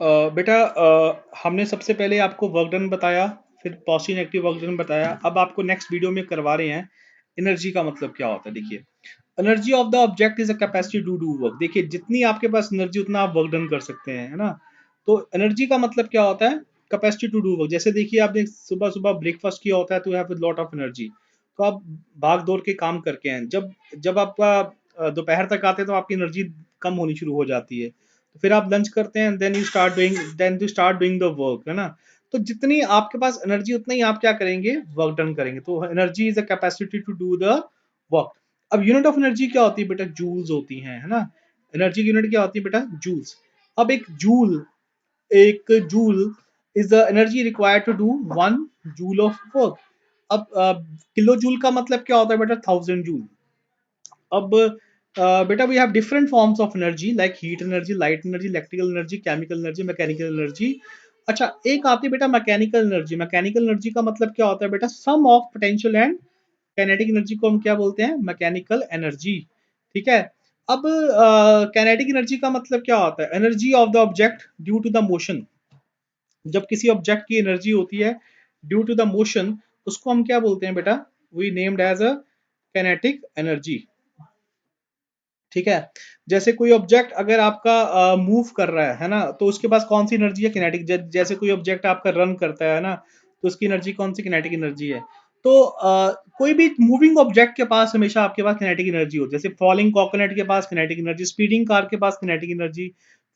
बेटा हमने सबसे पहले आपको वर्क डन बताया, फिर पॉजिटिव नेगेटिव वर्क डन बताया। अब आपको नेक्स्ट वीडियो में करवा रहे हैं एनर्जी का मतलब क्या होता है। देखिए, energy of the object is a capacity to do work. देखिए, जितनी आपके पास एनर्जी उतना आप वर्क डन कर सकते हैं, है ना। तो एनर्जी का मतलब क्या होता है, कैपेसिटी टू डू वर्क। जैसे देखिए, आपने सुबह सुबह ब्रेकफास्ट किया होता है तो हैव लॉट ऑफ एनर्जी, तो आप भाग दौड़ के काम करके हैं। जब जब आपका दोपहर तक आते हैं तो आपकी एनर्जी कम होनी शुरू हो जाती है। तो फिर आप लंच करते हैं, then you start doing the work, है ना। तो जितनी आपके पास एनर्जी उतना ही आप क्या करेंगे, वर्क डन करेंगे। तो energy is a capacity to do the work. अब यूनिट ऑफ एनर्जी क्या होती है बेटा, जूल्स होती हैं, है ना। एनर्जी की यूनिट क्या होती है बेटा, जूल्स। अब एक joule is the energy required to do 1 joule of work. अब किलो जूल का मतलब क्या होता है बेटा, 1000 जूल। अब बेटा we have different forms of energy like heat energy, light energy, electrical energy, chemical energy, mechanical energy. अच्छा, एक आती है बेटा मैकेनिकल एनर्जी। मैकेनिकल एनर्जी का मतलब क्या होता है बेटा, sum of potential and kinetic energy को हम क्या बोलते हैं, मैकेनिकल एनर्जी। ठीक है। अब काइनेटिक एनर्जी का मतलब क्या होता है, energy of the object due to the motion. जब किसी ऑब्जेक्ट की एनर्जी होती है ड्यू टू द मोशन, उसको हम क्या बोलते हैं बेटा, we named as a kinetic energy. ठीक है। जैसे कोई ऑब्जेक्ट अगर आपका मूव कर रहा है ना, तो उसके पास कौन सी एनर्जी है, किनेटिक। जैसे कोई ऑब्जेक्ट आपका रन करता है ना, तो उसकी एनर्जी कौन सी, किनेटिक एनर्जी है। तो कोई भी मूविंग ऑब्जेक्ट के पास हमेशा आपके पास किनेटिक एनर्जी होती है। जैसे फॉलिंग कोकोनट के पास किनेटिक एनर्जी, स्पीडिंग कार के पास किनेटिक एनर्जी,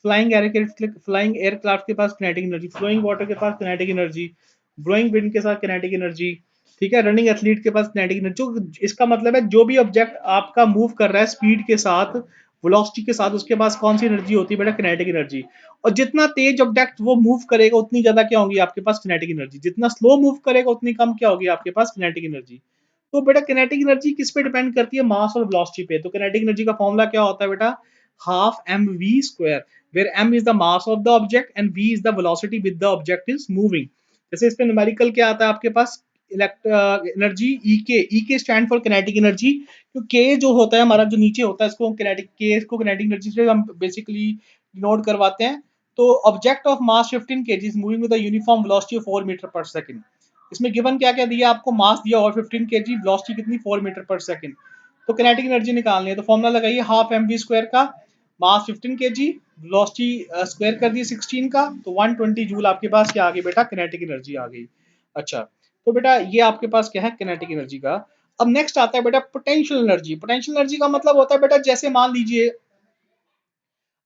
फ्लाइंग एयरक्राफ्ट के पास किनेटिक एनर्जी, फ्लोइंग वाटर के पास किनेटिक एनर्जी, ब्लोइंग विंड के साथ किनेटिक एनर्जी। ठीक है। रनिंग एथलीट के पास किनेटिक एनर्जी। जो इसका मतलब है जो भी ऑब्जेक्ट आपका मूव कर रहा है स्पीड के साथ, वेलोसिटी के साथ, उसके पास कौन सी एनर्जी होती है बेटा, किनेटिक एनर्जी। और जितना तेज ऑब्जेक्ट वो मूव करेगा उतनी ज्यादा क्या होगी आपके पास, किनेटिक एनर्जी। जितना स्लो मूव करेगा उतनी कम क्या होगी आपके पास, किनेटिक एनर्जी। तो बेटा किनेटिक एनर्जी किस पे डिपेंड करती है, मास और वेलोसिटी पे। तो किनेटिक एनर्जी का फॉर्मूला क्या होता है बेटा, half m v square, where m is the mass of the object and v is the velocity with the object is moving. जैसे इस पे न्यूमेरिकल क्या आता है आपके पास, एनर्जी ई के स्टैंड फॉर किनेटिक एनर्जी। तो के जो होता है हमारा, जो नीचे होता है, इसको किनेटिक, के को किनेटिक एनर्जी से हम बेसिकली डिनोट करवाते हैं। तो object of mass 15 kg moving with a uniform velocity of 4 metre per second. इसमें गिवन क्या क्या दिया आपको, मास दिया और 15 kg, वेलोसिटी कितनी, 4 मीटर पर सेकंड। तो किनेटिक एनर्जी निकालनी है तो फॉर्मूला लगाइए, हाफ एम वी स्क्वायर का, मास 15 kg, वेलोसिटी स्क्वायर कर दिए 16 का, तो 120 जूल आपके पास क्या आ गई बेटा, किनेटिक एनर्जी आ गई। अच्छा, तो बेटा ये आपके पास क्या है, किनेटिक एनर्जी का। अब नेक्स्ट आता है बेटा पोटेंशियल एनर्जी। पोटेंशियल एनर्जी का मतलब होता है बेटा, जैसे मान लीजिए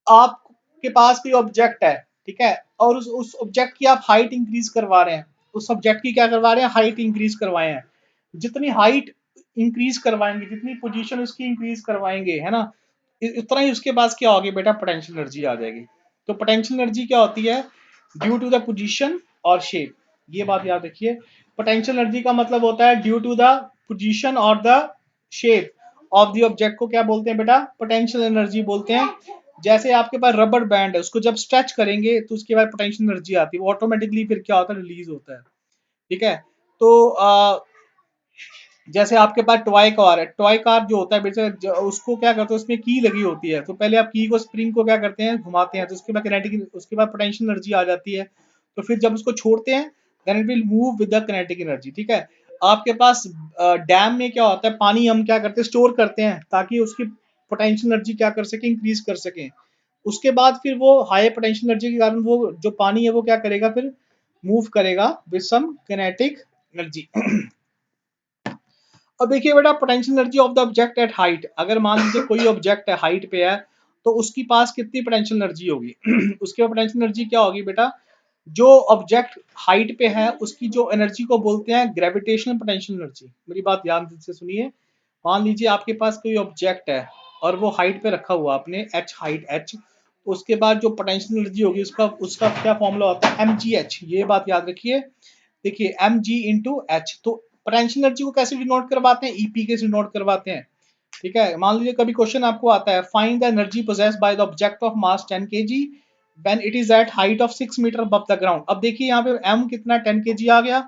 आपके पास कोई ऑब्जेक्ट है, ठीक है, और उस ऑब्जेक्ट की आप हाइट इंक्रीज करवा रहे हैं। उस ऑब्जेक्ट की क्या करवा रहे हैं, हाइट इंक्रीज करवाए हैं। जितनी हाइट इंक्रीज करवाएंगे, जितनी पोजीशन उसकी इंक्रीज करवाएंगे, है ना, उतना ही उसके पास क्या होगी बेटा, पोटेंशियल एनर्जी आ जाएगी। तो पोटेंशियल एनर्जी क्या होती है, ड्यू टू द पोजीशन और शेप। ये बात याद रखिए, पोटेंशियल एनर्जी का मतलब होता है ड्यू टू द पोजीशन और the shape of the object को क्या बोलते हैं बेटा, पोटेंशियल एनर्जी बोलते हैं। जैसे आपके पास रबर बैंड है, उसको जब स्ट्रेच करेंगे तो उसके बाद पोटेंशियल एनर्जी आती है, वो ऑटोमेटिकली फिर क्या होता है, रिलीज होता है। ठीक है। तो जैसे आपके पास टॉय कार है, टॉय कार जो होता है बेसिक, उसको क्या करते हैं, उसमें की लगी होती है। तो पहले आप की को, स्प्रिंग को क्या करते हैं, घुमाते हैं, तो उसके बाद किनेटिक, उसके बाद पोटेंशियल एनर्जी आ जाती है। तो फिर जब उसको छोड़ते हैं, then it will move with the kinetic energy. ठीक है। आपके पास डैम में क्या होता है, पानी हम क्या करते हैं, स्टोर करते हैं, ताकि उसकी पोटेंशियल एनर्जी क्या कर सके, इंक्रीज कर सके। उसके बाद फिर वो हाई पोटेंशियल एनर्जी के कारण वो जो पानी है वो क्या करेगा, फिर मूव करेगा विद सम किनेटिक एनर्जी। अब देखिए बेटा, potential energy of the object at height. अगर मान लीजिए कोई ऑब्जेक्ट है, हाइट पे है, तो उसके पास कितनी पोटेंशियल एनर्जी होगी उसके पोटेंशियल एनर्जी क्या होगी बेटा, जो ऑब्जेक्ट हाइट पे है उसकी जो एनर्जी को बोलते हैं ग्रेविटेशनल पोटेंशियल एनर्जी। मेरी बात ध्यान से सुनिए। मान लीजिए आपके पास कोई ऑब्जेक्ट है और वो हाइट पे रखा हुआ आपने, एच हाइट एच, उसके बाद जो पोटेंशियल एनर्जी होगी उसका उसका क्या फॉर्मूला होता है, एम जी एच। ये बात याद रखिए। देखिए एम जी इंटू एच। तो पोटेंशियल एनर्जी को कैसे डिनोट करवाते हैं, ईपी के डिनोट करवाते हैं। ठीक है। मान लीजिए कभी क्वेश्चन आपको आता है, find the energy possessed by the object of mass 10 kg when it is at height of 6 metre above the ground. अब देखिए यहाँ पे एम कितना, 10 kg आ गया,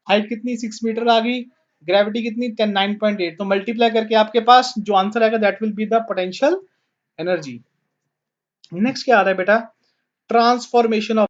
हाइट कितनी, 6 मीटर आ गई, ग्रेविटी कितनी, 10 9.8। तो मल्टीप्लाई करके आपके पास जो आंसर आएगा that will be the potential energy. Next क्या आ रहा है बेटा, ट्रांसफॉर्मेशन ऑफ